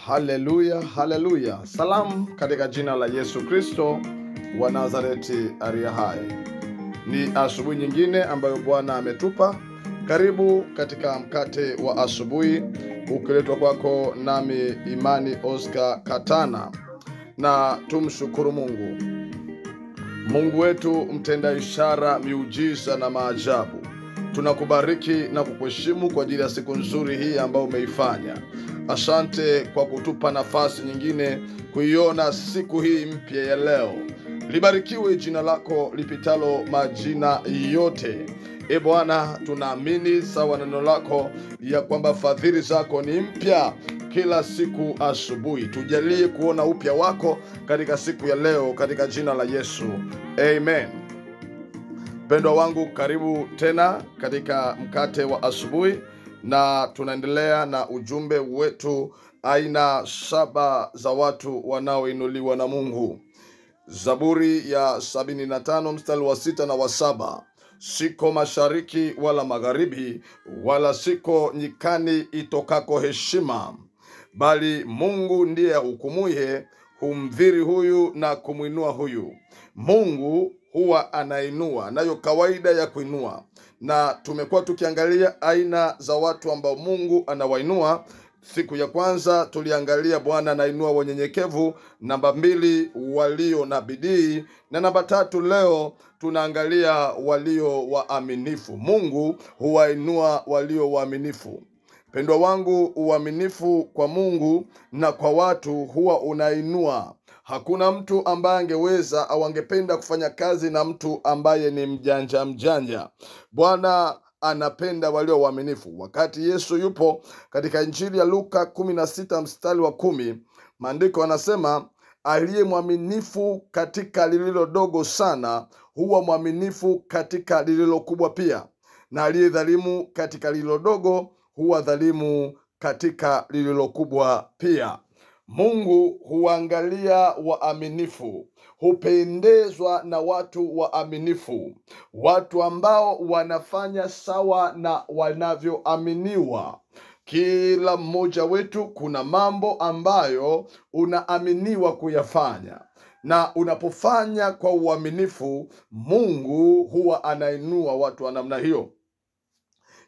Haleluya, haleluya. Salamu katika jina la Yesu Kristo wa Nazareti aliye hai. Ni asubuhi nyingine ambayo Bwana ametupa. Karibu katika mkate wa asubuhi, ukiletwa kwako nami Imani Oscar Katana. Na tumshukuru Mungu. Mungu wetu mtenda ishara, miujiza na maajabu. Tunakubariki na kukuheshimu kwa ajili ya siku nzuri hii ambayo umeifanya. Asante kwa kutupa nafasi nyingine kuiona siku hii mpya ya leo. Libarikiwe jina lako lipitalo majina yote. Bwana, tunaamini sawa neno lako ya kwamba fadhili zako ni mpya kila siku asubuhi. Tujalie kuona upya wako katika siku ya leo katika jina la Yesu. Amen. Mpendwa wangu, karibu tena katika mkate wa asubuhi, na tunaendelea na ujumbe wetu aina 7 za watu wanaoinuliwa na Mungu. Zaburi ya 75 mstari wa 6 na wa 7. Siko mashariki wala magharibi, wala siko nyikani itokako heshima, bali Mungu ndiye hukumuye, humdhiri huyu na kumwinua huyu. Mungu huwa anainua, nayo kawaida ya kuinua. Na tumekuwa tukiangalia aina za watu ambao Mungu anawainua. Siku ya kwanza tuliangalia Bwana anainua wanyenyekevu, namba 2 walio na bidii, na namba 3 leo tunaangalia walio waaminifu. Mungu huwainua walio waaminifu. Pendwa wangu, uaminifu kwa Mungu na kwa watu huwa unainua. Hakuna mtu ambaye angeweza au angependa kufanya kazi na mtu ambaye ni mjanja. Bwana anapenda walio waaminifu. Wakati Yesu yupo katika Injili ya Luka 16 mstari wa 10, maandiko yanasema, aliye mwaminifu katika lililo dogo sana huwa mwaminifu katika lililo kubwa pia, na aliye dhalimu katika lililo dogo huwa dhalimu katika lililo kubwa pia. Mungu huangalia waaminifu, hupendezwa na watu waaminifu, watu ambao wanafanya sawa na wanavyoaminiwa. Kila mmoja wetu kuna mambo ambayo unaaminiwa kuyafanya, na unapofanya kwa uaminifu, Mungu huwa anainua watu wa namna hiyo.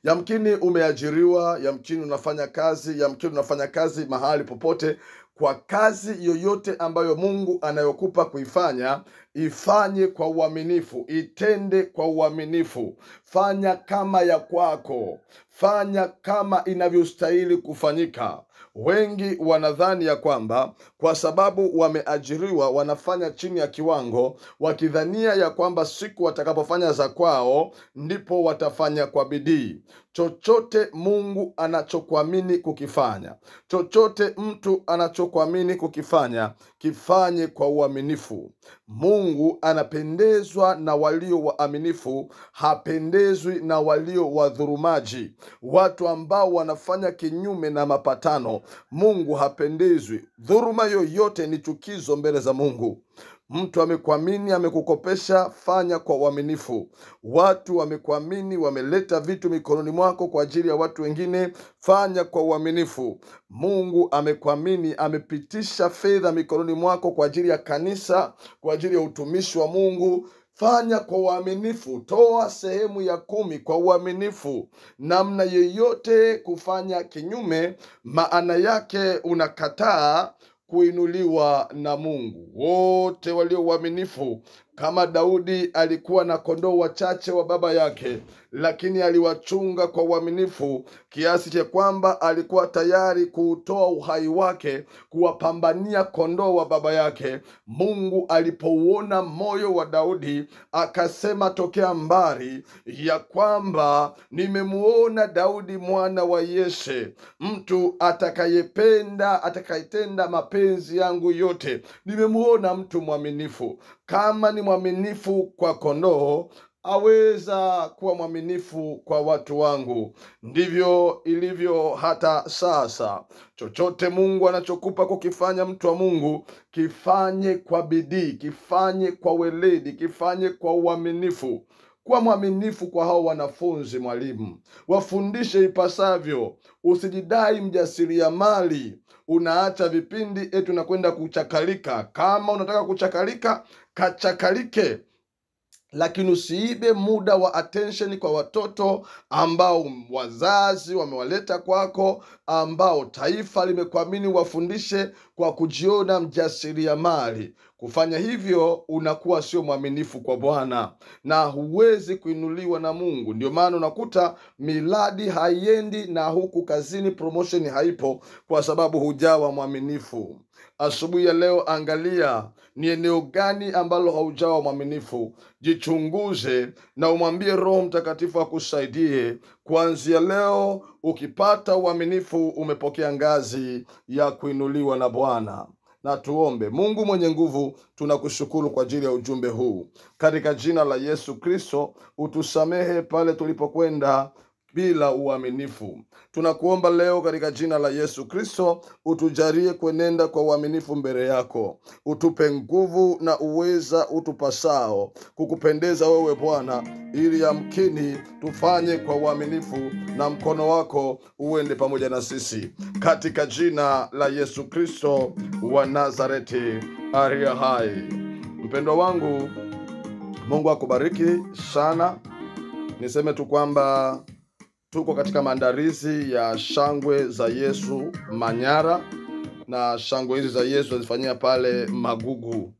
Yamkini umeajiriwa, yamkini unafanya kazi, yamkini unafanya kazi mahali popote. Kwa kazi yoyote ambayo Mungu anayokupa kuifanya, ifanye kwa uaminifu, itende kwa uaminifu. Fanya kama ya kwako, fanya kama inavyostahili kufanyika. Wengi wanadhani ya kwamba kwa sababu wameajiriwa wanafanya chini ya kiwango, wakidhania ya kwamba siku watakapofanya za kwao ndipo watafanya kwa bidii. Chochote Mungu anachokuamini kukifanya, chochote mtu anachokuamini kukifanya, kifanye kwa uaminifu. Mungu anapendezwa na walio waaminifu, hapendezwi na walio wadhurumaji, watu ambao wanafanya kinyume na mapatano. Mungu hapendezwi. Dhuruma yoyote ni chukizo mbele za Mungu. Mtu amekuamini, amekukopesha, fanya kwa uaminifu. Watu wamekuamini, wameleta vitu mikononi mwako kwa ajili ya watu wengine, fanya kwa uaminifu. Mungu amekuamini, amepitisha fedha mikononi mwako kwa ajili ya kanisa, kwa ajili ya utumishi wa Mungu, fanya kwa uaminifu. Toa sehemu ya 10 kwa uaminifu. Namna yeyote kufanya kinyume, maana yake unakataa kuinuliwa na Mungu. Wote walio waaminifu, kama Daudi alikuwa na kondoo wachache wa baba yake, lakini aliwachunga kwa uaminifu kiasi cha kwamba alikuwa tayari kuutoa uhai wake kuwapambania kondoo wa baba yake. Mungu alipouona moyo wa Daudi, akasema tokea mbali ya kwamba nimemuona Daudi mwana wa Yese, mtu atakayetenda mapenzi yangu yote. Nimemuona mtu mwaminifu. Kama ni mwaminifu kwa kondoo, aweza kuwa mwaminifu kwa watu wangu. Ndivyo ilivyo hata sasa. Chochote Mungu anachokupa kukifanya, mtu wa Mungu, kifanye kwa bidii, kifanye kwa weledi, kifanye kwa uaminifu. Kuwa mwaminifu kwa hao wanafunzi mwalimu. Wafundishe ipasavyo. Usijidai mjasiriamali unaacha vipindi eti unakwenda kuchakalika. Kama unataka kuchakalika, kachakalike. Lakini usiibe muda wa attention kwa watoto ambao wazazi wamewaleta kwako, ambao taifa limekuamini wafundishe kwa kujiona mjasiriamali. Kufanya hivyo unakuwa sio mwaminifu kwa Bwana na huwezi kuinuliwa na Mungu. Ndio maana unakuta miladi haiendi na huku kazini promotion haipo, kwa sababu hujawa mwaminifu. Asubuhi ya leo, angalia ni eneo gani ambalo haujawa mwaminifu. Jichunguze na umwambie Roho Mtakatifu akusaidie. Kuanzia leo, ukipata uaminifu, umepokea ngazi ya kuinuliwa na Bwana. Na tuombe. Mungu mwenye nguvu, tunakushukuru kwa ajili ya ujumbe huu. Katika jina la Yesu Kristo, utusamehe pale tulipokwenda bila uaminifu. Tunakuomba leo katika jina la Yesu Kristo, utujalie kuenenda kwa uaminifu mbele yako. Utupe nguvu na uweza utupasao kukupendeza wewe Bwana, ili yamkini tufanye kwa uaminifu na mkono wako uende pamoja na sisi. Katika jina la Yesu Kristo wa Nazareti aliye hai. Mpendwa wangu, Mungu akubariki sana. Niseme tu kwamba tuko katika maandalizi ya shangwe za Yesu Manyara, na shangwe hizi za Yesu azifanyia pale Magugu.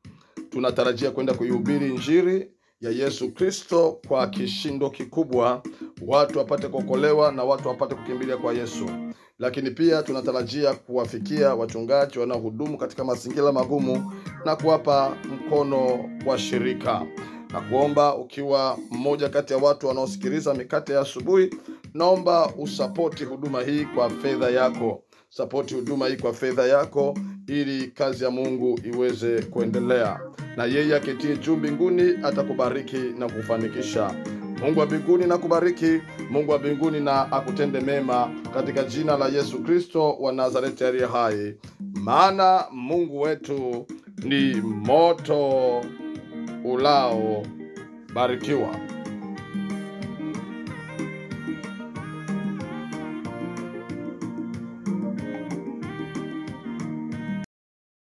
Tunatarajia kwenda kuihubiri injili ya Yesu Kristo kwa kishindo kikubwa, watu wapate kuokolewa na watu wapate kukimbilia kwa Yesu. Lakini pia tunatarajia kuwafikia wachungaji wanaohudumu katika mazingira magumu na kuwapa mkono wa shirika. Na kuomba ukiwa mmoja kati ya watu wanaosikiliza Mikate ya Asubuhi, naomba usapoti huduma hii kwa fedha yako. Sapoti huduma hii kwa fedha yako ili kazi ya Mungu iweze kuendelea. Na yeye aketie juu mbinguni atakubariki na kufanikisha. Mungu wa mbinguni na kubariki. Mungu wa mbinguni na akutende mema katika jina la Yesu Kristo wa Nazareti aliye hai. Maana Mungu wetu ni moto ulao. Barikiwa.